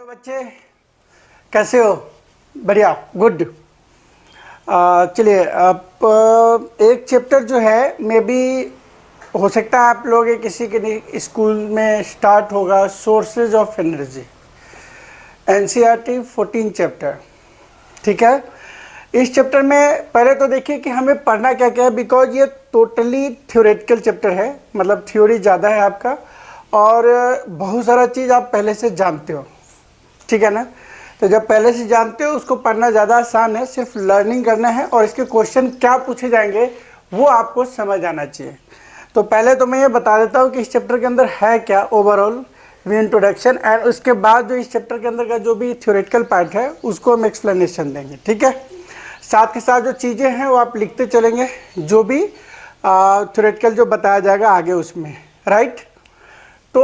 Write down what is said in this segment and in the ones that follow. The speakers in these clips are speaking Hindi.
हेलो बच्चे, कैसे हो? बढ़िया, गुड। चलिए, आप एक चैप्टर जो है मे बी हो सकता है आप लोग ये किसी के स्कूल में स्टार्ट होगा, sources of energy, NCERT 14 chapter. ठीक है, इस चैप्टर में पहले तो देखिए कि हमें पढ़ना क्या क्या है, बिकॉज ये टोटली थ्योरेटिकल चैप्टर है, मतलब थ्योरी ज़्यादा है आपका और बहुत सारा चीज़ आप पहले से जानते हो। ठीक है ना? तो जब पहले से जानते हो उसको पढ़ना ज़्यादा आसान है, सिर्फ लर्निंग करना है और इसके क्वेश्चन क्या पूछे जाएंगे वो आपको समझ आना चाहिए। तो पहले तो मैं ये बता देता हूँ कि इस चैप्टर के अंदर है क्या ओवरऑल इंट्रोडक्शन, एंड उसके बाद जो इस चैप्टर के अंदर का जो भी थ्योरेटिकल पार्ट है उसको हम एक्सप्लेनेशन देंगे। ठीक है, साथ के साथ जो चीज़ें हैं वो आप लिखते चलेंगे, जो भी थ्योरेटिकल जो बताया जाएगा आगे उसमें, राइट। तो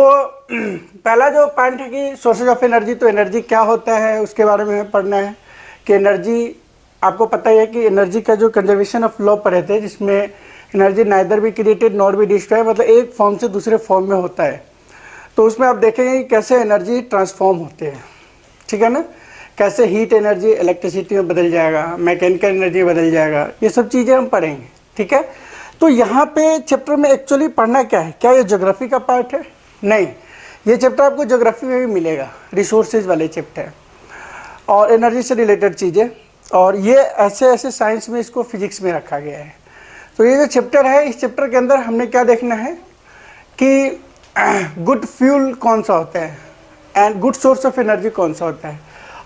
पहला जो पॉइंट है कि सोर्सेज ऑफ एनर्जी, तो एनर्जी क्या होता है उसके बारे में पढ़ना है कि एनर्जी, आपको पता ही है कि एनर्जी का जो कंजर्वेशन ऑफ लॉ पढ़े थे, जिसमें एनर्जी नाइदर भी क्रिएटेड नॉट भी डिस्ट्रॉय, मतलब एक फॉर्म से दूसरे फॉर्म में होता है। तो उसमें आप देखेंगे कि कैसे एनर्जी ट्रांसफॉर्म होते हैं। ठीक है ना, कैसे हीट एनर्जी इलेक्ट्रिसिटी में बदल जाएगा, मैकेनिकल एनर्जी बदल जाएगा, ये सब चीज़ें हम पढ़ेंगे। ठीक है, तो यहाँ पे चैप्टर में एक्चुअली पढ़ना क्या है, क्या ये ज्योग्राफी का पार्ट है? नहीं, ये चैप्टर आपको ज्योग्राफी में भी मिलेगा, रिसोर्सेज वाले चैप्टर और एनर्जी से रिलेटेड चीज़ें, और ये ऐसे ऐसे साइंस में इसको फिजिक्स में रखा गया है। तो ये जो चैप्टर है, इस चैप्टर के अंदर हमने क्या देखना है कि गुड फ्यूल कौन सा होता है and good source of energy कौन सा होता है।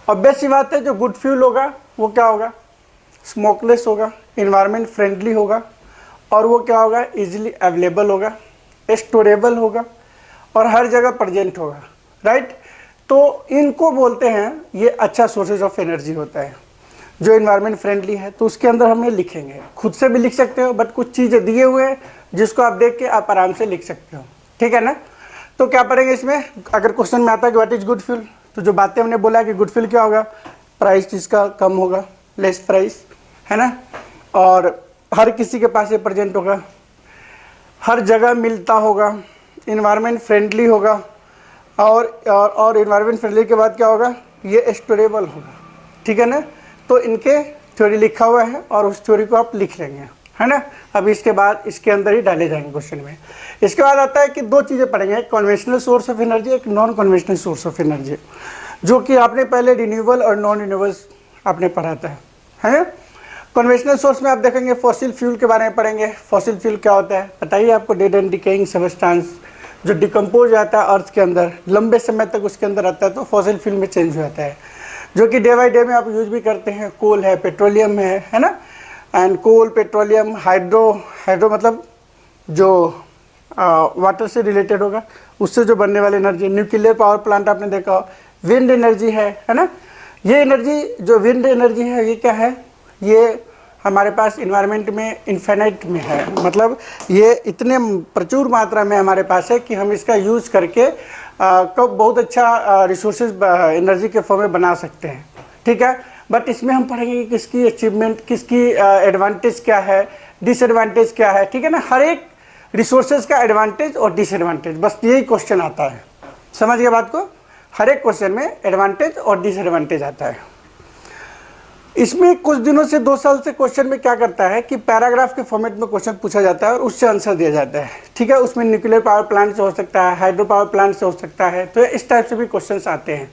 और बेस्ट सी बात है, जो गुड फ्यूल होगा वो क्या होगा, स्मोकलेस होगा, इन्वायरमेंट फ्रेंडली होगा, और वो क्या होगा, इजीली अवेलेबल होगा, स्टोरेबल होगा और हर जगह प्रेजेंट होगा, राइट। तो इनको बोलते हैं, ये अच्छा सोर्सेज ऑफ एनर्जी होता है। जो इन्वायरमेंट फ्रेंडली है तो उसके अंदर हम ये लिखेंगे, खुद से भी लिख सकते हो, बट कुछ चीज़ें दिए हुए हैं जिसको आप देख के आप आराम से लिख सकते हो। ठीक है ना, तो क्या पढ़ेंगे इसमें, अगर क्वेश्चन में आता है कि व्हाट इज गुड फ्यूल, तो जो बातें हमने बोला कि गुड फ्यूल क्या होगा, प्राइस जिसका कम होगा, लेस प्राइस, है ना, और हर किसी के पास ये प्रेजेंट होगा, हर जगह मिलता होगा, इन्वायरमेंट फ्रेंडली होगा, और इन्वायरमेंट फ्रेंडली के बाद क्या होगा, ये स्टोरेबल होगा। ठीक है ना, तो इनके थ्योरी लिखा हुआ है और उस थ्योरी को आप लिख लेंगे, है ना। अब इसके बाद इसके अंदर ही डाले जाएंगे क्वेश्चन में। इसके बाद आता है कि दो चीज़ें पढ़ेंगे, एक कन्वेंशनल सोर्स ऑफ एनर्जी, एक non conventional source of energy, जो कि आपने पहले रिन्यूएबल और नॉन रिन्यूएबल्स आपने पढ़ा था, है। कन्वेंशनल सोर्स में आप देखेंगे फॉसिल फ्यूल के बारे में पढ़ेंगे। फॉसिल फ्यूल क्या होता है बताइए आपको, डेड एंड डिकेइंग सबस्टेंस जो डिकम्पोज आता है अर्थ के अंदर, लंबे समय तक उसके अंदर आता है, तो फॉसिल फ्यूल में चेंज हो जाता है, जो कि डे बाई डे में आप यूज भी करते हैं। कोल है, पेट्रोलियम है ना, एंड कोल, पेट्रोलियम, हाइड्रो मतलब जो वाटर से रिलेटेड होगा, उससे जो बनने वाली एनर्जी, न्यूक्लियर पावर प्लांट आपने देखा, विंड एनर्जी है ना। ये एनर्जी जो विंड एनर्जी है ये क्या है, ये हमारे पास इन्वायरमेंट में इन्फिनाइट में है, मतलब ये इतने प्रचुर मात्रा में हमारे पास है कि हम इसका यूज़ करके कब बहुत अच्छा रिसोर्सेज एनर्जी के फॉर्म में बना सकते हैं। ठीक है, बट इसमें हम पढ़ेंगे कि किसकी अचीवमेंट, किसकी एडवांटेज क्या है, डिसएडवांटेज क्या है। ठीक है ना, हर एक रिसोर्सेज का एडवांटेज और डिसएडवांटेज, बस यही क्वेश्चन आता है, समझ गए बात को। हर एक क्वेश्चन में एडवांटेज और डिसएडवांटेज आता है। इसमें कुछ दिनों से 2 साल से क्वेश्चन में क्या करता है कि पैराग्राफ के फॉर्मेट में क्वेश्चन पूछा जाता है और उससे आंसर दिया जाता है। ठीक है, उसमें न्यूक्लियर पावर प्लांट से हो सकता है, हाइड्रो पावर प्लांट से हो सकता है, तो इस टाइप से भी क्वेश्चंस आते हैं।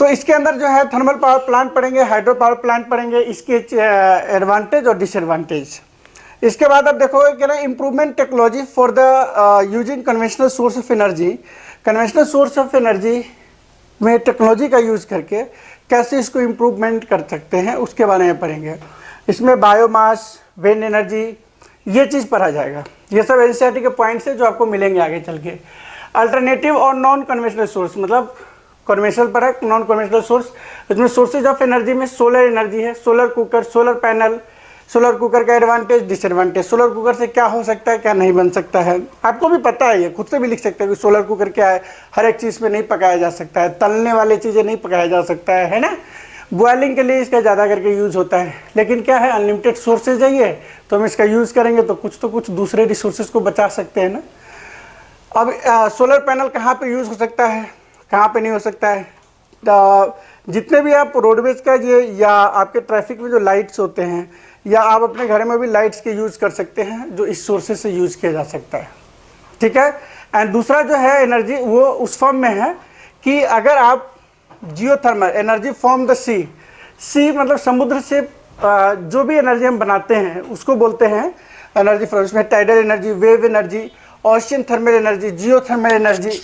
तो इसके अंदर जो है थर्मल पावर प्लांट पढ़ेंगे, हाइड्रो पावर प्लांट पढ़ेंगे, इसके एडवांटेज और डिसएडवांटेज। इसके बाद आप देखोगे कि ना, improvement technology for the using conventional source of energy. Conventional source of energy में टेक्नोलॉजी का यूज़ करके कैसे इसको इम्प्रूवमेंट कर सकते हैं उसके बारे में पढ़ेंगे। इसमें बायोमास, विंड एनर्जी, ये चीज़ पढ़ा जाएगा। ये सब एनसीईआरटी के पॉइंट्स है जो आपको मिलेंगे आगे चल के। अल्टरनेटिव और नॉन कन्वेंशनल सोर्स, मतलब कन्वेंशनल पर है, नॉन कन्वेंशनल सोर्स। इसमें सोर्सेज ऑफ एनर्जी में सोलर एनर्जी है, solar cooker, solar panel, solar cooker का एडवांटेज, डिसएडवांटेज, सोलर कुकर से क्या हो सकता है क्या नहीं बन सकता है, आपको भी पता है, ये खुद से भी लिख सकते हैं कि सोलर कुकर क्या है। हर एक चीज़ में नहीं पकाया जा सकता है, तलने वाली चीज़ें नहीं पकाया जा सकता है ना। बॉयलिंग के लिए इसका ज़्यादा करके यूज़ होता है, लेकिन क्या है, अनलिमिटेड सोर्सेज है ये, तो हम इसका यूज़ करेंगे तो कुछ दूसरे रिसोर्सेज को बचा सकते हैं ना। अब सोलर पैनल कहाँ पे यूज़ हो सकता है, कहाँ पे नहीं हो सकता है, जितने भी आप रोडवेज का ये या आपके ट्रैफिक में जो लाइट्स होते हैं, या आप अपने घर में भी लाइट्स के यूज़ कर सकते हैं जो इस सोर्सेज से यूज़ किया जा सकता है, ठीक है। एंड दूसरा जो है एनर्जी वो उस फॉर्म में है कि अगर आप जियोथर्मल एनर्जी फ्रॉम द सी मतलब समुद्र से जो भी एनर्जी हम बनाते हैं उसको बोलते हैं एनर्जी फ्रॉम, इसमें tidal energy, wave energy, ocean thermal energy, geothermal energy,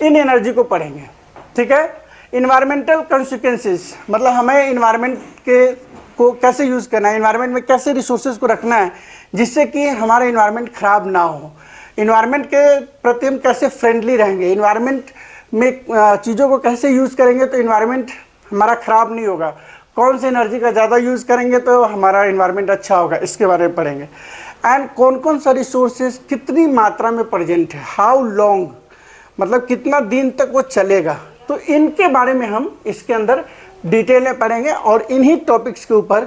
इन एनर्जी को पढ़ेंगे, ठीक है। इन्वायरमेंटल कॉन्सिक्वेंसेस मतलब हमें इन्वायरमेंट के को कैसे यूज़ करना है, इन्वायरमेंट में कैसे रिसोर्सेज को रखना है जिससे कि हमारा इन्वायरमेंट ख़राब ना हो, इन्वायरमेंट के प्रति हम कैसे फ्रेंडली रहेंगे, इन्वायरमेंट में चीज़ों को कैसे यूज़ करेंगे तो इन्वायरमेंट हमारा ख़राब नहीं होगा, कौन सी एनर्जी का ज़्यादा यूज़ करेंगे तो हमारा इन्वायरमेंट अच्छा होगा, इसके बारे में पढ़ेंगे। एंड कौन कौन सा रिसोर्सेज कितनी मात्रा में प्रेजेंट है, हाउ लॉन्ग मतलब कितना दिन तक वो चलेगा, तो इनके बारे में हम इसके अंदर डिटेल में पढ़ेंगे। और इन्हीं टॉपिक्स के ऊपर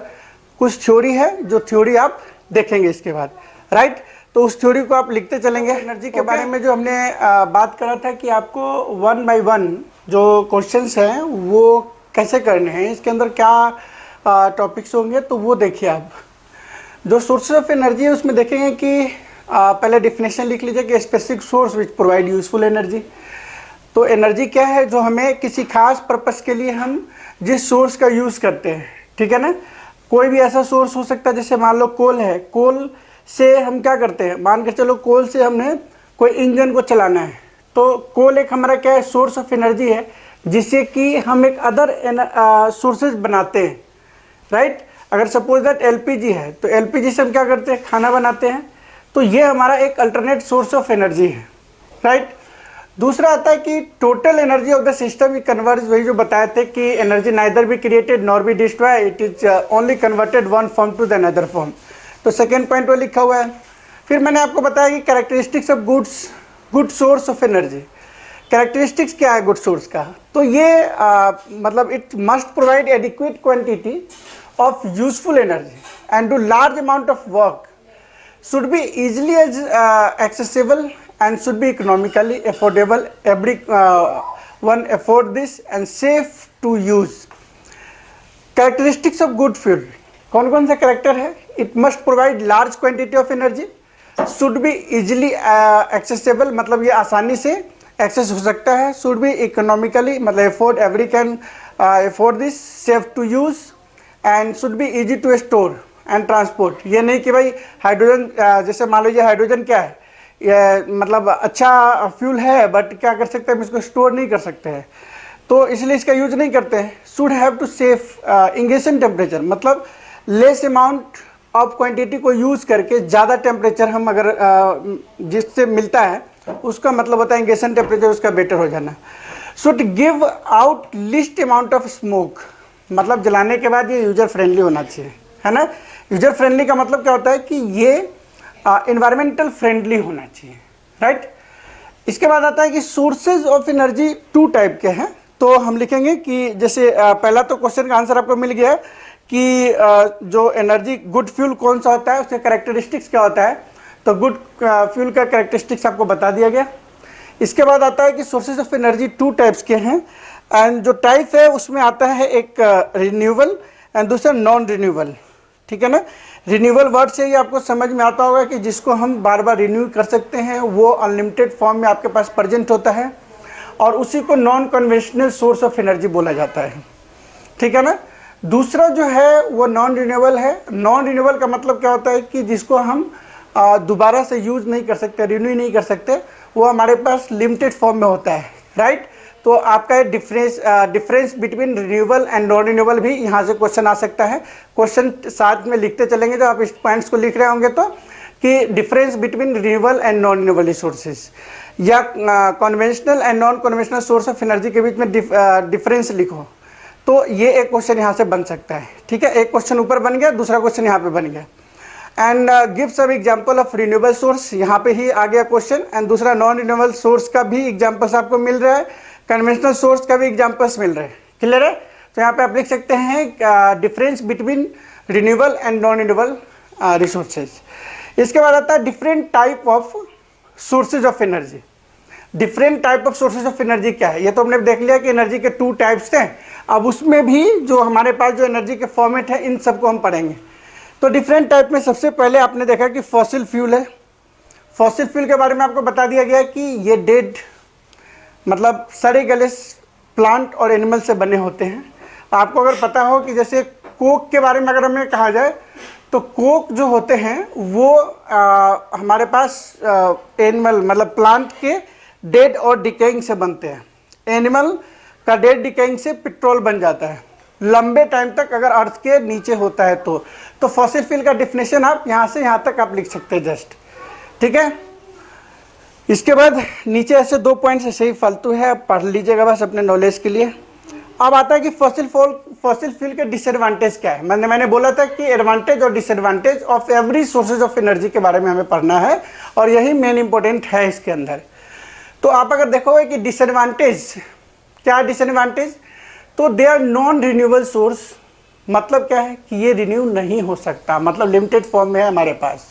कुछ थ्योरी है जो थ्योरी आप देखेंगे इसके बाद, राइट। तो उस थ्योरी को आप लिखते चलेंगे। एनर्जी के बारे में जो हमने बात करा था कि आपको 1 by 1 जो क्वेश्चंस हैं वो कैसे करने हैं, इसके अंदर क्या टॉपिक्स होंगे तो वो देखिए आप। जो सोर्सेज ऑफ एनर्जी है उसमें देखेंगे कि पहले डिफिनेशन लिख लीजिए कि specific source which provide useful energy. तो एनर्जी क्या है, जो हमें किसी खास पर्पस के लिए हम जिस सोर्स का यूज़ करते हैं, ठीक है ना। कोई भी ऐसा सोर्स हो सकता है, जैसे मान लो कोल है, कोल से हम क्या करते हैं, मान के चलो कोल से हमने कोई इंजन को चलाना है, तो कोल एक हमारा क्या है, सोर्स ऑफ एनर्जी है जिससे कि हम एक अदर सोर्सेज बनाते हैं, राइट। अगर सपोज दैट एलपीजी है तो एलपीजी से हम क्या करते हैं, खाना बनाते हैं, तो ये हमारा एक अल्टरनेट सोर्स ऑफ एनर्जी है, राइट। दूसरा आता है कि total energy of the system converge, वही जो बताए थे कि energy neither be created nor be destroy, it is only converted one form to the another form. तो सेकेंड पॉइंट वो लिखा हुआ है। फिर मैंने आपको बताया कि characteristics of good source of energy. Characteristics क्या है गुड सोर्स का, तो ये मतलब it must provide adequate quantity of useful energy and do large amount of work, should be easily accessible and should be economically affordable, one afford this and safe to use। characteristics of good fuel, कौन कौन सा कैरेक्टर है, it must provide large quantity of energy, should be easily accessible मतलब ये आसानी से एक्सेस हो सकता है, should be economically मतलब afford, every can afford this, safe to use and should be easy to store and transport. ये नहीं कि भाई हाइड्रोजन, जैसे मान लीजिए हाइड्रोजन क्या है, ये मतलब अच्छा फ्यूल है बट क्या कर सकते हैं, हम इसको स्टोर नहीं कर सकते हैं, तो इसलिए इसका यूज नहीं करते हैं। Should have to safe ignition temperature मतलब लेस अमाउंट ऑफ क्वांटिटी को यूज़ करके ज़्यादा टेम्परेचर हम अगर जिससे मिलता है उसका मतलब होता है इंगेशन टेम्परेचर उसका बेटर हो जाना। Should give out list amount of smoke मतलब जलाने के बाद ये यूजर फ्रेंडली होना चाहिए, है ना। यूजर फ्रेंडली का मतलब क्या होता है कि ये इन्वायरमेंटल फ्रेंडली होना चाहिए, राइट। इसके बाद आता है कि सोर्सेज ऑफ एनर्जी 2 टाइप के हैं। तो हम लिखेंगे कि जैसे पहला तो क्वेश्चन का आंसर आपको मिल गया है कि जो एनर्जी गुड फ्यूल कौन सा होता है, उसके कैरेक्टरिस्टिक्स क्या होता है, तो गुड फ्यूल का कैरेक्टरिस्टिक्स आपको बता दिया गया। इसके बाद आता है कि सोर्सेज ऑफ एनर्जी 2 टाइप्स के हैं एंड जो टाइप है उसमें आता है एक रिन्यूएबल एंड दूसरा नॉन रिन्यूएबल, ठीक है ना। रिन्यूएबल वर्ड से ही आपको समझ में आता होगा कि जिसको हम बार बार रिन्यू कर सकते हैं, वो अनलिमिटेड फॉर्म में आपके पास प्रेजेंट होता है और उसी को non conventional source of energy बोला जाता है, ठीक है ना। दूसरा जो है वो नॉन रिन्यूएबल है। नॉन रिन्यूएबल का मतलब क्या होता है कि जिसको हम दोबारा से यूज़ नहीं कर सकते, रिन्यू नहीं कर सकते, वो हमारे पास लिमिटेड फॉर्म में होता है, राइट। तो आपका difference between renewable and non renewable भी यहाँ से क्वेश्चन आ सकता है। क्वेश्चन साथ में लिखते चलेंगे जब आप इस पॉइंट्स को लिख रहे होंगे तो, कि difference between renewable and non renewable resources या conventional and non conventional source of energy के बीच में डिफरेंस लिखो, तो ये एक क्वेश्चन यहाँ से बन सकता है, ठीक है। एक क्वेश्चन ऊपर बन गया, दूसरा क्वेश्चन यहाँ पे बन गया। And give some example of renewable source, यहाँ पे ही आ गया क्वेश्चन। एंड दूसरा नॉन रिन्यूएबल सोर्स का भी एग्जांपल्स आपको मिल रहा है, कन्वेंशनल सोर्स का भी एग्जांपल्स मिल रहे हैं, क्लियर है। तो यहाँ पे आप लिख सकते हैं difference between renewable and non renewable resources. इसके बाद आता है different type of sources of energy. Different type of sources of energy क्या है, ये तो हमने देख लिया कि एनर्जी के 2 टाइप्स हैं। अब उसमें भी जो हमारे पास जो एनर्जी के फॉर्मेट है, इन सबको हम पढ़ेंगे। तो डिफरेंट टाइप में सबसे पहले आपने देखा कि फॉसिल फ्यूल है। फॉसिल फ्यूल के बारे में आपको बता दिया गया है कि ये डेड मतलब सड़े गले प्लांट और एनिमल से बने होते हैं। आपको अगर पता हो कि जैसे कोक के बारे में अगर हमें कहा जाए तो कोक जो होते हैं वो हमारे पास एनिमल मतलब प्लांट के डेड और डिकेइंग से बनते हैं। एनिमल का डेड डिकेइंग से पेट्रोल बन जाता है लंबे टाइम तक अगर अर्थ के नीचे होता है तो फॉसिल फ्यूल का डिफिनेशन आप यहाँ से यहाँ तक आप लिख सकते हैं जस्ट, ठीक है। इसके बाद नीचे ऐसे 2 पॉइंट्स ऐसे ही फालतू है, आप पढ़ लीजिएगा बस अपने नॉलेज के लिए। अब आता है कि फॉसिल फ्यूल के डिसएडवांटेज क्या है। मैंने बोला था कि एडवांटेज और disadvantage of every sources of energy के बारे में हमें पढ़ना है और यही मेन इंपॉर्टेंट है इसके अंदर। तो आप अगर देखोगे कि डिसएडवांटेज क्या है, डिसएडवांटेज तो they are non renewable source, मतलब क्या है कि ये रिन्यू नहीं हो सकता, मतलब लिमिटेड फॉर्म में है हमारे पास।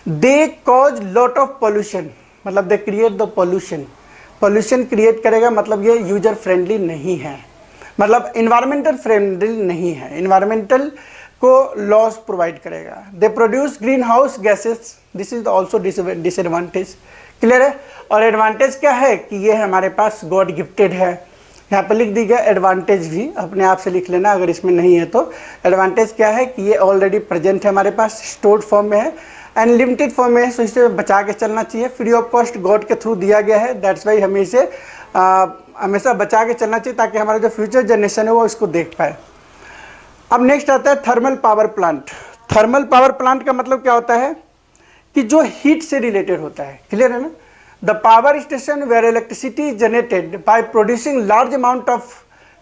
They cause lot of pollution, मतलब they create the pollution create करेगा, मतलब ये यूजर फ्रेंडली नहीं है, मतलब इन्वायरमेंटल फ्रेंडली नहीं है, इन्वायरमेंटल को लॉस प्रोवाइड करेगा। They produce green house gases, this is also disadvantage, clear है। और एडवांटेज क्या है कि ये हमारे पास गॉड गिफ्टेड है, यहाँ पर लिख दी गया एडवांटेज भी अपने आप से लिख लेना अगर इसमें नहीं है तो। एडवांटेज क्या है कि ये ऑलरेडी प्रेजेंट है हमारे पास, स्टोर्ड फॉर्म में है एंड लिमिटेड फॉर्म में है, सो इसे बचा के चलना चाहिए। फ्री ऑफ कॉस्ट गॉड के थ्रू दिया गया है, दैट्स वाई हमें इसे हमेशा बचा के चलना चाहिए ताकि हमारा जो फ्यूचर जनरेशन है वो इसको देख पाए। अब नेक्स्ट आता है thermal power plant. Thermal power plant का मतलब क्या होता है कि जो हीट से रिलेटेड होता है, क्लियर है ना। The power station where electricity generated by producing large amount of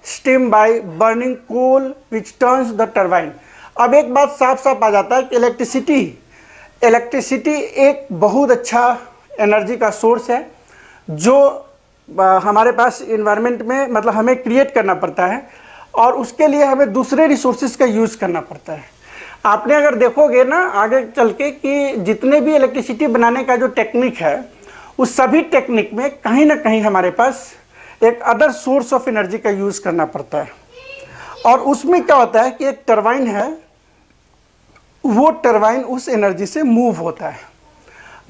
steam by burning coal which turns the turbine. अब एक बात साफ साफ आ जाता है कि इलेक्ट्रिसिटी एक बहुत अच्छा एनर्जी का सोर्स है जो हमारे पास इन्वायरमेंट में मतलब हमें क्रिएट करना पड़ता है और उसके लिए हमें दूसरे रिसोर्सेज का यूज़ करना पड़ता है। आपने अगर देखोगे ना आगे चल के कि जितने भी इलेक्ट्रिसिटी बनाने का जो टेक्निक है उस सभी टेक्निक में कहीं ना कहीं हमारे पास एक अदर सोर्स ऑफ एनर्जी का यूज़ करना पड़ता है। और उसमें क्या होता है कि एक टरबाइन है, वो टरबाइन उस एनर्जी से मूव होता है।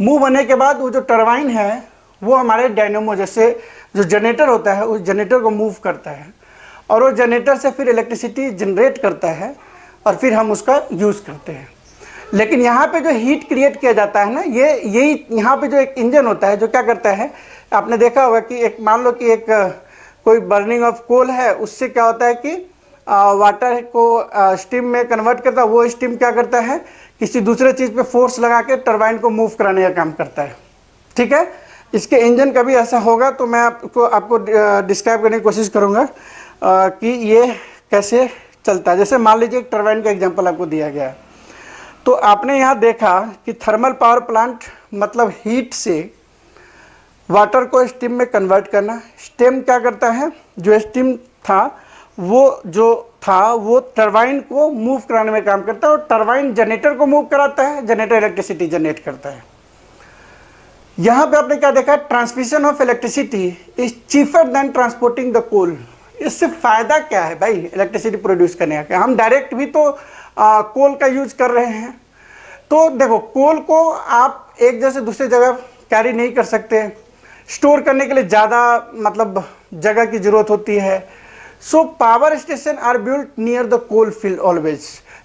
मूव होने के बाद वो जो टरबाइन है वो हमारे डायनेमो जैसे जो जनरेटर होता है उस जनरेटर को मूव करता है और वो जनरेटर से फिर इलेक्ट्रिसिटी जनरेट करता है और फिर हम उसका यूज़ करते हैं। लेकिन यहाँ पे जो हीट क्रिएट किया जाता है ना, यही यहाँ पे जो एक इंजन होता है जो क्या करता है, आपने देखा होगा कि एक मान लो कि एक कोई बर्निंग ऑफ कोल है, उससे क्या होता है कि वाटर को स्टीम में कन्वर्ट करता है। वो स्टीम क्या करता है किसी दूसरे चीज़ पे फोर्स लगा के टरबाइन को मूव कराने का काम करता है, ठीक है। इसके इंजन का भी ऐसा होगा तो मैं आपको डिस्क्राइब करने की कोशिश करूँगा कि ये कैसे चलता है। जैसे मान लीजिए एक टरबाइन का एग्जांपल आपको दिया गया है, तो आपने यहाँ देखा कि थर्मल पावर प्लांट मतलब हीट से वाटर को स्टीम में कन्वर्ट करना। स्टीम क्या करता है, जो स्टीम था वो टरबाइन को मूव कराने में काम करता है और टरबाइन जनरेटर को मूव कराता है, जनरेटर इलेक्ट्रिसिटी जनरेट करता है। यहाँ पे आपने क्या देखा, transmission of electricity is cheaper than transporting the coal. इससे फ़ायदा क्या है भाई इलेक्ट्रिसिटी प्रोड्यूस करने का, हम डायरेक्ट भी तो कोल का यूज कर रहे हैं। तो देखो कोल को आप एक जगह से दूसरी जगह कैरी नहीं कर सकते, स्टोर करने के लिए ज़्यादा मतलब जगह की ज़रूरत होती है। So power station are built near the coal field always.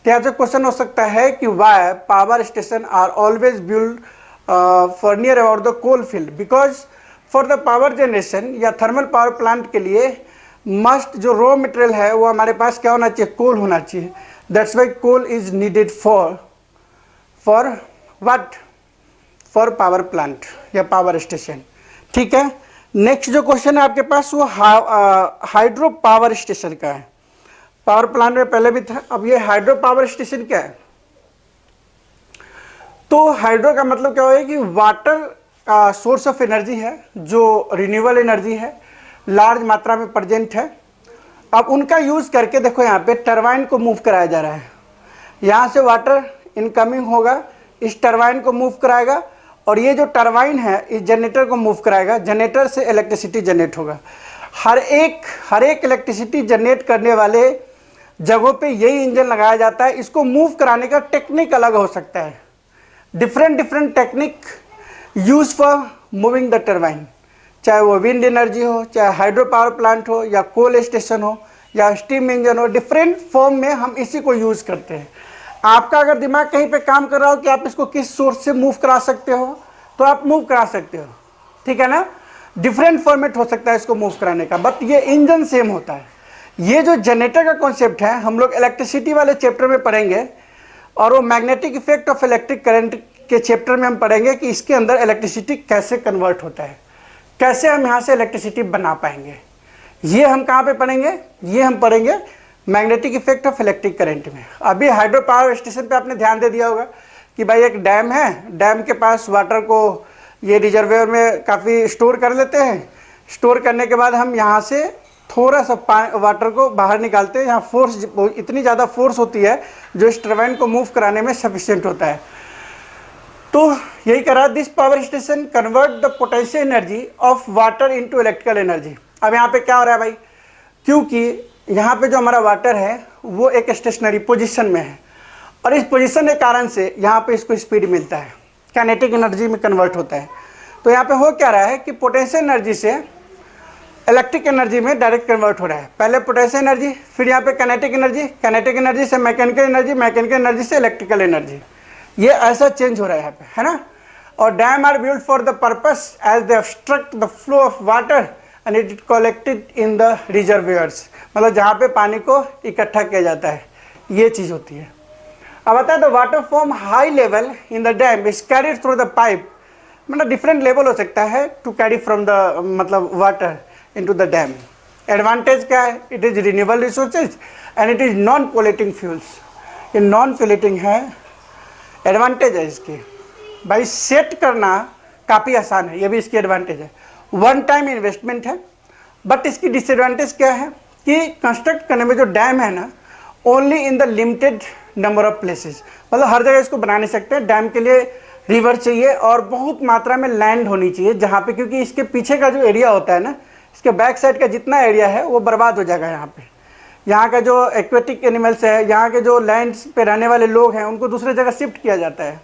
तो यहाँ से क्वेश्चन हो सकता है कि why power station are always build for near about the coal field, because for the power generation या थर्मल पावर प्लांट के लिए मस्ट जो रॉ मटेरियल है वो हमारे पास क्या होना चाहिए, कोल होना चाहिए। That's why coal is needed for what, for power plant या पावर स्टेशन, ठीक है। नेक्स्ट जो क्वेश्चन है आपके पास वो हाइड्रो पावर स्टेशन का है। पावर प्लांट में पहले भी था, अब ये हाइड्रो पावर स्टेशन क्या है। तो हाइड्रो का मतलब क्या होगा कि वाटर सोर्स ऑफ एनर्जी है जो रिन्यूएबल एनर्जी है, लार्ज मात्रा में प्रेजेंट है। अब उनका यूज़ करके देखो यहाँ पे टरबाइन को मूव कराया जा रहा है। यहाँ से वाटर इनकमिंग होगा, इस टरबाइन को मूव कराएगा और ये जो टरबाइन है इस जनरेटर को मूव कराएगा, जनरेटर से इलेक्ट्रिसिटी जनरेट होगा। हर एक इलेक्ट्रिसिटी जनरेट करने वाले जगहों पे यही इंजन लगाया जाता है। इसको मूव कराने का टेक्निक अलग हो सकता है, different technique use for moving the turbine, चाहे वो विंड एनर्जी हो, चाहे हाइड्रो पावर प्लांट हो, या कोल स्टेशन हो, या स्टीम इंजन हो, डिफरेंट फॉर्म में हम इसी को यूज़ करते हैं। आपका अगर दिमाग कहीं पे काम कर रहा हो कि आप इसको किस सोर्स से मूव करा सकते हो तो आप मूव करा सकते हो, ठीक है ना। डिफरेंट फॉर्मेट हो सकता है इसको मूव कराने का, बट ये इंजन सेम होता है। ये जो जनरेटर का कॉन्सेप्ट है हम लोग इलेक्ट्रिसिटी वाले चैप्टर में पढ़ेंगे, और वो magnetic effect of electric current के चैप्टर में हम पढ़ेंगे कि इसके अंदर इलेक्ट्रिसिटी कैसे कन्वर्ट होता है, कैसे हम यहाँ से इलेक्ट्रिसिटी बना पाएंगे। ये हम कहाँ पे पढ़ेंगे, ये हम पढ़ेंगे magnetic effect of electric current में। अभी हाइड्रो पावर स्टेशन पे आपने ध्यान दे दिया होगा कि भाई एक डैम है, डैम के पास वाटर को ये रिजर्वेयर में काफ़ी स्टोर कर लेते हैं। स्टोर करने के बाद हम यहाँ से थोड़ा सा वाटर को बाहर निकालते हैं। यहाँ फोर्स इतनी ज़्यादा फोर्स होती है जो इस टरबाइन को मूव कराने में सफिशिएंट होता है। तो यही करा, this power station convert the potential energy of water into electrical energy. अब यहाँ पे क्या हो रहा है भाई, क्योंकि यहाँ पे जो हमारा वाटर है वो एक स्टेशनरी पोजीशन में है, और इस पोजीशन के कारण से यहाँ पे इसको स्पीड मिलता है, काइनेटिक एनर्जी में कन्वर्ट होता है। तो यहाँ पे हो क्या रहा है कि पोटेंशियल एनर्जी से इलेक्ट्रिक एनर्जी में डायरेक्ट कन्वर्ट हो रहा है। पहले पोटेंशियल एनर्जी, फिर यहाँ पे काइनेटिक एनर्जी, काइनेटिक एनर्जी से मैकेनिकल एनर्जी, मैकेनिकल एनर्जी से इलेक्ट्रिकल एनर्जी। ये ऐसा चेंज हो रहा है यहाँ पे, है ना। और dam are built for the purpose as they obstruct the flow of water and it collected in the reservoirs, मतलब जहाँ पे पानी को इकट्ठा किया जाता है, ये चीज़ होती है। अब आता है the water from high level in the dam is carried through the pipe, मतलब डिफरेंट लेवल हो सकता है टू कैरी फ्रॉम द मतलब water into the dam. Advantage क्या है, it is renewable resources and it is non polluting fuels. ये नॉन पोल्यूटिंग है, एडवांटेज है इसकी। भाई सेट करना काफ़ी आसान है, ये भी इसकी एडवांटेज है। वन टाइम इन्वेस्टमेंट है, बट इसकी डिसएडवांटेज क्या है कि कंस्ट्रक्ट करने में जो डैम है ना, only in the limited number of places, मतलब हर जगह इसको बना नहीं सकते। डैम के लिए रिवर चाहिए और बहुत मात्रा में लैंड होनी चाहिए जहाँ पे, क्योंकि इसके पीछे का जो एरिया होता है ना, इसके बैक साइड का जितना एरिया है वो बर्बाद हो जाएगा। यहाँ पे यहाँ का जो एक्वेटिक एनिमल्स है, यहाँ के जो लैंड पे रहने वाले लोग हैं, उनको दूसरे जगह शिफ्ट किया जाता है।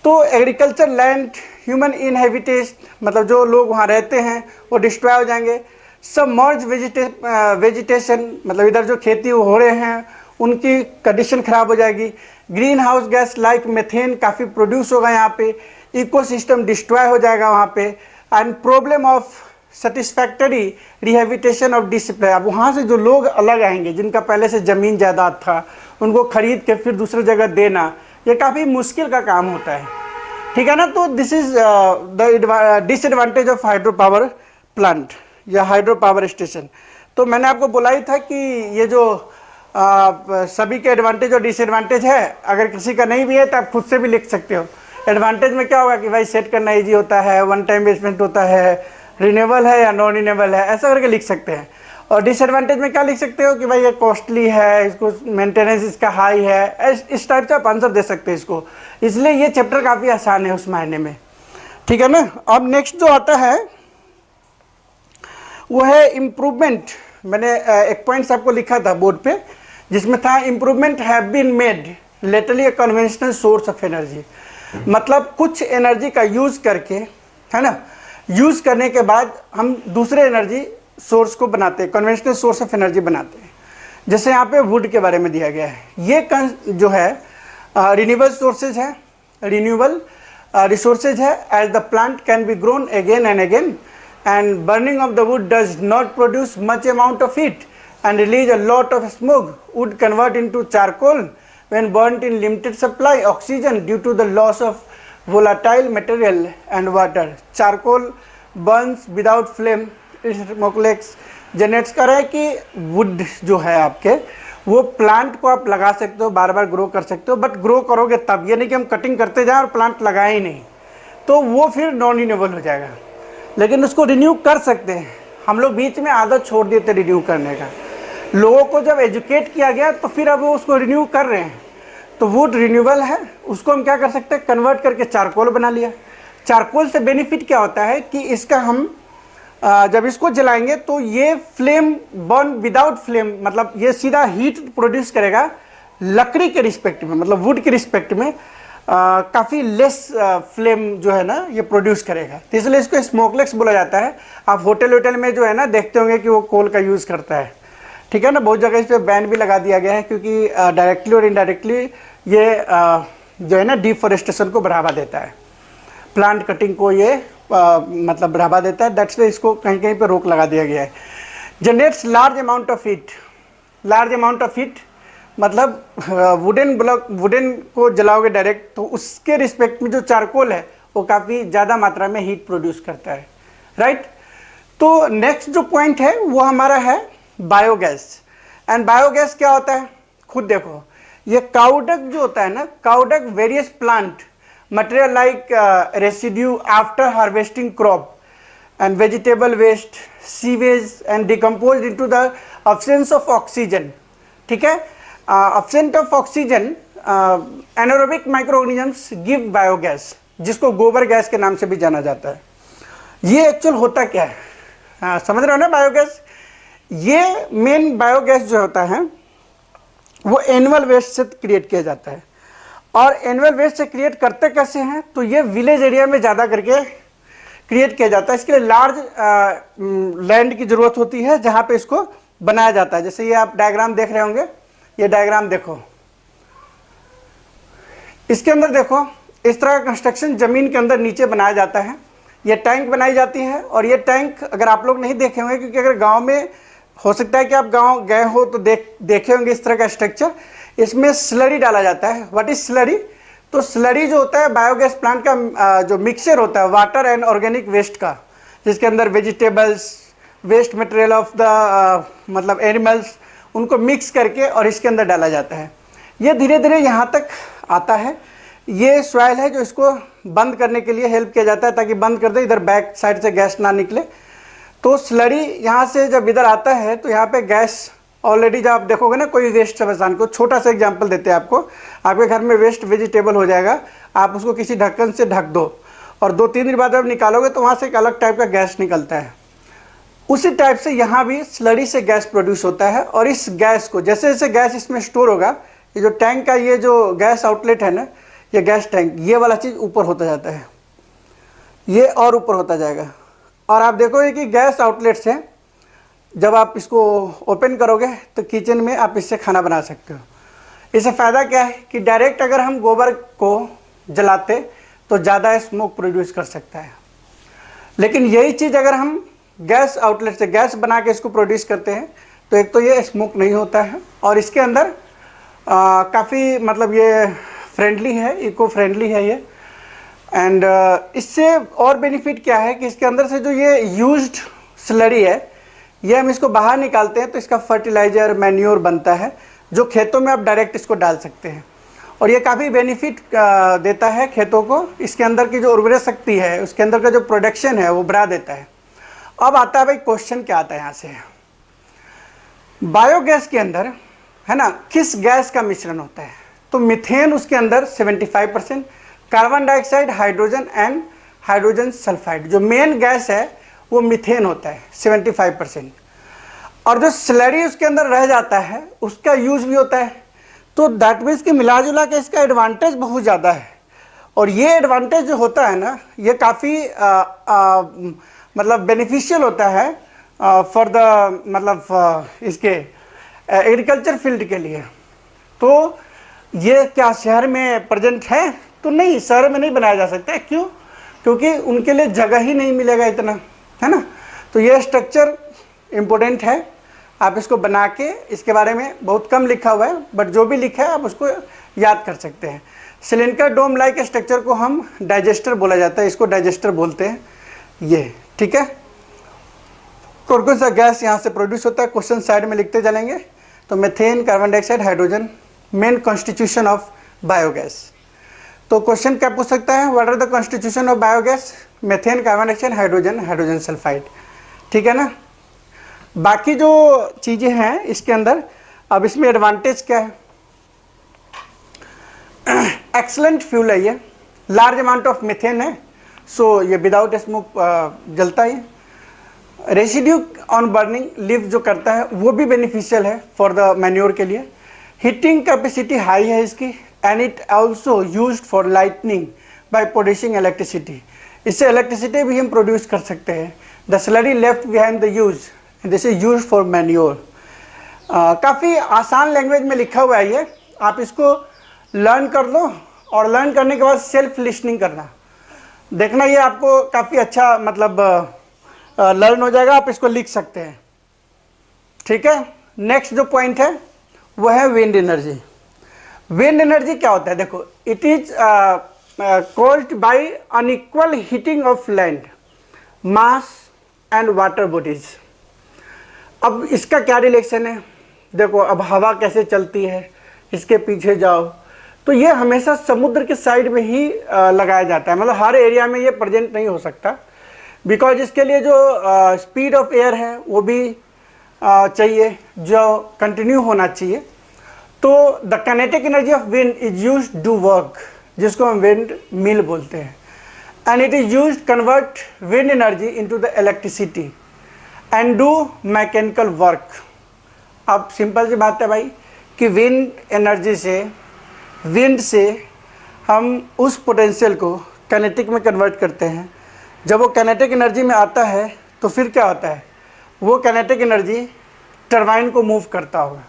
तो एग्रीकल्चर लैंड, ह्यूमन इनहेबिटेशन, मतलब जो लोग वहाँ रहते हैं वो डिस्ट्रॉय हो जाएंगे। सबमर्ज वेजिटेशन, मतलब इधर जो खेती हो रहे हैं उनकी कंडीशन ख़राब हो जाएगी। Green house gas like methane काफ़ी प्रोड्यूस होगा यहाँ पे, इकोसिस्टम डिस्ट्रॉय हो जाएगा वहाँ पे, and problem of satisfactory rehabilitation of discipline. अब वहाँ से जो लोग अलग आएंगे, जिनका पहले से ज़मीन जायदाद था, उनको खरीद के फिर दूसरी जगह देना, ये काफ़ी मुश्किल का काम होता है, ठीक है ना। तो this is the disadvantage of hydro power plant या हाइड्रो पावर स्टेशन। तो मैंने आपको बोला ही था कि ये जो सभी के एडवांटेज और डिसएडवांटेज है, अगर किसी का नहीं भी है तो आप खुद से भी लिख सकते हो। एडवांटेज में क्या होगा कि भाई सेट करना ईजी होता है, वन टाइम इन्वेस्टमेंट होता है, रिन्यूएबल है या नॉन रिन्यूएबल है, ऐसा करके लिख सकते हैं। और डिसएडवांटेज में क्या लिख सकते हो कि भाई ये कॉस्टली है, इसको मेंटेनेंस इसका हाई है, इस टाइप से आप आंसर दे सकते हैं इसको। इसलिए ये चैप्टर काफ़ी आसान है उस मायने में, ठीक है ना। अब नेक्स्ट जो आता है वो है इम्प्रूवमेंट। मैंने एक पॉइंट्स आपको लिखा था बोर्ड पे, जिसमें था improvement have been made lately a conventional source of energy. मतलब कुछ एनर्जी का यूज़ करके, है ना, यूज़ करने के बाद हम दूसरे एनर्जी सोर्स को बनाते हैं, कन्वेंशनल सोर्स ऑफ एनर्जी बनाते हैं। जैसे यहाँ पे वुड के बारे में दिया गया है, ये जो है रिन्यूएबल सोर्सेज है, रिन्यूएबल रिसोर्सेज है, as the plant can be grown again and again, and burning of the wood does not produce much amount of heat and release a lot of smoke. Wood convert into charcoal when burnt in limited supply oxygen due to the loss of volatile material and water. Charcoal burns without flame, smokeless generates। कर रहा है कि वुड जो है आपके, वो प्लांट को आप लगा सकते हो, बार बार ग्रो कर सकते हो, बट ग्रो करोगे तब, ये नहीं कि हम कटिंग करते जाएं और प्लांट लगाए ही नहीं, तो वो फिर नॉन रिन्यूएबल हो जाएगा। लेकिन उसको रिन्यू कर सकते हैं। हम लोग बीच में आदत छोड़ देते रिन्यू करने का, लोगों को जब एजुकेट किया गया तो फिर अब वो उसको रिन्यू कर रहे हैं। तो वुड रिन्यूएबल है, उसको हम क्या कर सकते हैं, कन्वर्ट करके चारकोल बना लिया। चारकोल से बेनिफिट क्या होता है कि इसका हम जब इसको जलाएंगे तो ये फ्लेम बर्न विदाउट फ्लेम, मतलब ये सीधा हीट प्रोड्यूस करेगा लकड़ी के रिस्पेक्ट में, मतलब वुड के रिस्पेक्ट में काफ़ी लेस फ्लेम जो है ना ये प्रोड्यूस करेगा, तो इसलिए इसको स्मोकलेस बोला जाता है। आप होटल वोटल में जो है ना देखते होंगे कि वो कोल का यूज़ करता है, ठीक है ना। बहुत जगह इस पर बैन भी लगा दिया गया है क्योंकि डायरेक्टली और इनडायरेक्टली ये जो है ना डिफॉरेस्टेशन को बढ़ावा देता है, प्लांट कटिंग को ये मतलब बढ़ावा देता है। दैट्स वे इसको कहीं कहीं पे रोक लगा दिया गया है। Generates large amount of heat, large amount of heat मतलब वुडन ब्लॉक, वुडन को जलाओगे डायरेक्ट तो उसके रिस्पेक्ट में जो चारकोल है वो काफ़ी ज़्यादा मात्रा में हीट प्रोड्यूस करता है, राइट। तो नेक्स्ट जो पॉइंट है वो हमारा है बायोगैस। एंड बायोगैस क्या होता है खुद देखो, ये काउडक जो होता है ना, काउडक various plant material like residue after harvesting crop and vegetable waste, sewage and decomposed into the absence of oxygen, ठीक है। absence of oxygen anaerobic microorganisms give biogas, जिसको गोबर गैस के नाम से भी जाना जाता है। ये एक्चुअल होता क्या है, समझ रहे हो ना बायोगैस। ये मेन बायोगैस जो होता है वो एनुअल वेस्ट से क्रिएट किया जाता है। और एनुअल वेस्ट से क्रिएट करते कैसे हैं, तो ये विलेज एरिया में ज़्यादा करके क्रिएट किया जाता है। इसके लिए लार्ज लैंड की ज़रूरत होती है जहाँ पे इसको बनाया जाता है। जैसे ये आप डायग्राम देख रहे होंगे, ये डायग्राम देखो, इसके अंदर देखो इस तरह का कंस्ट्रक्शन ज़मीन के अंदर नीचे बनाया जाता है। ये टैंक बनाई जाती है और ये टैंक अगर आप लोग नहीं देखे होंगे, क्योंकि अगर गांव में हो सकता है कि आप गांव गए हो तो देखे होंगे इस तरह का स्ट्रक्चर। इसमें स्लरी डाला जाता है। व्हाट इज स्लरी, तो स्लरी जो होता है बायोगैस प्लांट का जो मिक्सचर होता है वाटर एंड ऑर्गेनिक वेस्ट का, जिसके अंदर vegetables, waste material of the मतलब एनिमल्स, उनको मिक्स करके और इसके अंदर डाला जाता है। ये धीरे धीरे यहाँ तक आता है। ये सॉइल है जो इसको बंद करने के लिए हेल्प किया जाता है, ताकि बंद कर दे, इधर बैक साइड से गैस ना निकले। तो स्लरी यहाँ से जब इधर आता है तो यहाँ पे गैस ऑलरेडी, जब आप देखोगे ना कोई वेस्ट समझान को, छोटा सा एग्जांपल देते हैं आपको। आपके घर में वेस्ट वेजिटेबल हो जाएगा, आप उसको किसी ढक्कन से ढक दो और 2-3 दिन बाद जब निकालोगे तो वहाँ से एक अलग टाइप का गैस निकलता है। उसी टाइप से यहाँ भी स्लरी से गैस प्रोड्यूस होता है। और इस गैस को जैसे जैसे गैस इसमें स्टोर होगा, ये जो टैंक का ये जो गैस आउटलेट है ना, ये गैस टैंक, ये वाला चीज़ ऊपर होता जाता है, ये और ऊपर होता जाएगा। और आप देखोगे कि गैस आउटलेट से जब आप इसको ओपन करोगे तो किचन में आप इससे खाना बना सकते हो। इससे फ़ायदा क्या है कि डायरेक्ट अगर हम गोबर को जलाते तो ज़्यादा स्मोक प्रोड्यूस कर सकता है, लेकिन यही चीज़ अगर हम गैस आउटलेट से गैस बना के इसको प्रोड्यूस करते हैं तो एक तो ये स्मोक नहीं होता है और इसके अंदर काफ़ी मतलब ये फ्रेंडली है, इको फ्रेंडली है ये। एंड इससे और बेनिफिट क्या है कि इसके अंदर से जो ये यूज्ड स्लरी है, ये हम इसको बाहर निकालते हैं तो इसका फर्टिलाइज़र मैन्योर बनता है, जो खेतों में आप डायरेक्ट इसको डाल सकते हैं। और ये काफ़ी बेनिफिट देता है खेतों को। इसके अंदर की जो उर्वरक शक्ति है, उसके अंदर का जो प्रोडक्शन है वो बढ़ा देता है। अब आता है भाई क्वेश्चन क्या आता है यहाँ से, बायोगैस के अंदर है ना किस गैस का मिश्रण होता है, तो मीथेन उसके अंदर 75%, carbon dioxide, hydrogen and hydrogen sulphide, जो मेन गैस है वो मीथेन होता है 75%। और जो स्लरी उसके अंदर रह जाता है उसका यूज़ भी होता है। तो दैट मीन्स कि मिला जुला के इसका एडवांटेज बहुत ज़्यादा है। और ये एडवांटेज जो होता है ना, ये काफ़ी मतलब बेनिफिशियल होता है फॉर द मतलब इसके एग्रीकल्चर फील्ड के लिए। तो ये क्या शहर में प्रेजेंट है, तो नहीं, शहर में नहीं बनाया जा सकता है। क्यों, क्योंकि उनके लिए जगह ही नहीं मिलेगा इतना, है ना। तो ये स्ट्रक्चर इम्पोर्टेंट है, आप इसको बना के, इसके बारे में बहुत कम लिखा हुआ है बट जो भी लिखा है आप उसको याद कर सकते हैं। सिलिंडर डोम लाइक स्ट्रक्चर को हम डाइजेस्टर बोला जाता है, इसको डाइजेस्टर बोलते हैं ये, ठीक है। कौन कौन सा गैस यहाँ से प्रोड्यूस होता है, क्वेश्चन साइड में लिखते चलेंगे। तो methane, carbon dioxide, hydrogen, main constitution of biogas. तो क्वेश्चन क्या पूछ सकता है, what are the constitution of biogas, methane, carbon dioxide, hydrogen, hydrogen sulphide, ठीक है ना। बाकी जो चीज़ें हैं इसके अंदर, अब इसमें एडवांटेज क्या है, एक्सलेंट फ्यूल है ये, लार्ज अमाउंट ऑफ मीथेन है, सो ये विदाउट स्मोक जलता ही। रेसिड्यू ऑन बर्निंग लीफ जो करता है वो भी बेनिफिशियल है फॉर द मैन्योर के लिए। हीटिंग कैपेसिटी हाई है इसकी, and it also used for lightning by producing electricity. इससे इलेक्ट्रिसिटी भी हम प्रोड्यूस कर सकते हैं। The slurry left behind the use this is use for manure. काफ़ी आसान लैंग्वेज में लिखा हुआ है ये, आप इसको लर्न कर लो और लर्न करने के बाद सेल्फ लिसनिंग करना, देखना ये आपको काफ़ी अच्छा मतलब लर्न हो जाएगा, आप इसको लिख सकते हैं। ठीक है, नेक्स्ट जो पॉइंट है वो है विंड एनर्जी। विंड एनर्जी क्या होता है, देखो it is caused by unequal heating of land mass and water bodies. अब इसका क्या रिलेशन है, देखो अब हवा कैसे चलती है, इसके पीछे जाओ तो ये हमेशा समुद्र के साइड में ही लगाया जाता है, मतलब हर एरिया में ये प्रेजेंट नहीं हो सकता, बिकॉज इसके लिए जो स्पीड ऑफ एयर है वो भी चाहिए, जो कंटिन्यू होना चाहिए। तो the kinetic energy of wind is use do work, जिसको हम विंड मिल बोलते हैं, and it is use convert wind energy into the electricity and do mechanical work. अब सिंपल सी बात है भाई कि विंड एनर्जी से, विंड से हम उस पोटेंशियल को काइनेटिक में कन्वर्ट करते हैं। जब वो काइनेटिक एनर्जी में आता है तो फिर क्या होता है, वो काइनेटिक एनर्जी टरबाइन को मूव करता होगा।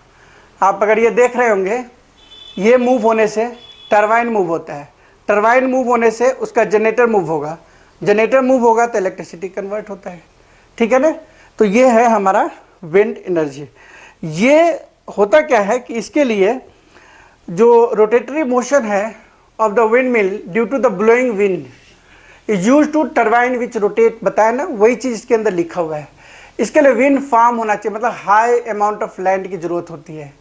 आप अगर ये देख रहे होंगे, ये मूव होने से टरबाइन मूव होता है, टरबाइन मूव होने से उसका जनरेटर मूव होगा, जनरेटर मूव होगा तो इलेक्ट्रिसिटी कन्वर्ट होता है। ठीक है ना, तो ये है हमारा विंड एनर्जी। ये होता क्या है कि इसके लिए जो रोटेटरी मोशन है of the windmill due to the blowing wind is use to turbine which rotate, बताया ना, वही चीज़ इसके अंदर लिखा हुआ है। इसके लिए विंड फार्म होना चाहिए, मतलब हाई अमाउंट ऑफ लैंड की जरूरत होती है।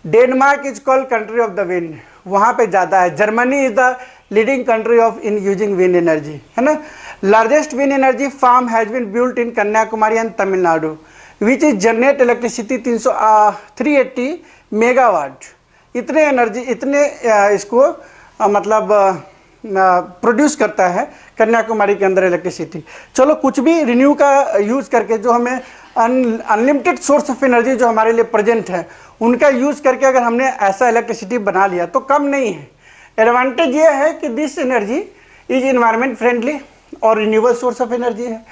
Denmark is called country of the wind, वहाँ पे ज़्यादा है। Germany is the leading country of in using wind energy, है ना। Largest wind energy farm has been built in Kanyakumari and Tamil Nadu which is generate electricity 380 megawatt. इतने एनर्जी, इतने इसको मतलब प्रोड्यूस करता है कन्याकुमारी के अंदर इलेक्ट्रिसिटी। चलो कुछ भी रिन्यू का यूज़ करके जो हमें अनलिमिटेड सोर्स ऑफ एनर्जी जो हमारे लिए प्रेजेंट है उनका यूज़ करके अगर हमने ऐसा इलेक्ट्रिसिटी बना लिया तो कम नहीं है। एडवांटेज ये है कि this energy is environment friendly और रिन्यूएबल सोर्स ऑफ एनर्जी है,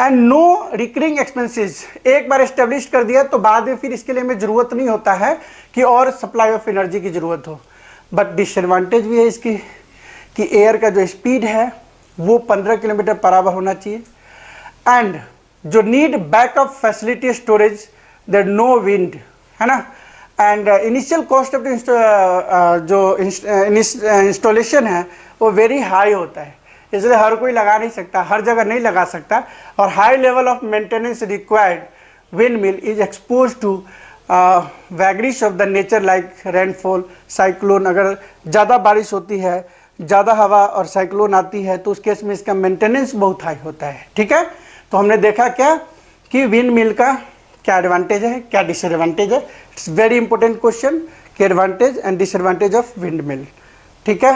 एंड नो रिकरिंग एक्सपेंसेस। एक बार इस्टेब्लिश कर दिया तो बाद में फिर इसके लिए हमें ज़रूरत नहीं होता है कि और सप्लाई ऑफ एनर्जी की ज़रूरत हो। बट डिसएडवांटेज भी है इसकी कि एयर का जो स्पीड है वो 15 किलोमीटर पर आवर होना चाहिए, एंड जो need backup facility storage there no wind, है ना। एंड इनिशियल कॉस्ट ऑफ जो इंस्टॉलेशन है वो वेरी हाई होता है, इसलिए हर कोई लगा नहीं सकता, हर जगह नहीं लगा सकता, और high level of maintenance required windmill is expose to vagaries of the nature like rainfall, cyclone. अगर ज़्यादा बारिश होती है, ज़्यादा हवा और साइक्लोन आती है तो उस केस में इसका मेंटेनेंस बहुत हाई होता है। ठीक है, तो हमने देखा क्या कि विंड मिल का क्या एडवांटेज है, क्या डिसएडवांटेज है। इट्स वेरी इंपॉर्टेंट क्वेश्चन कि advantage and disadvantage of wind mill. ठीक है।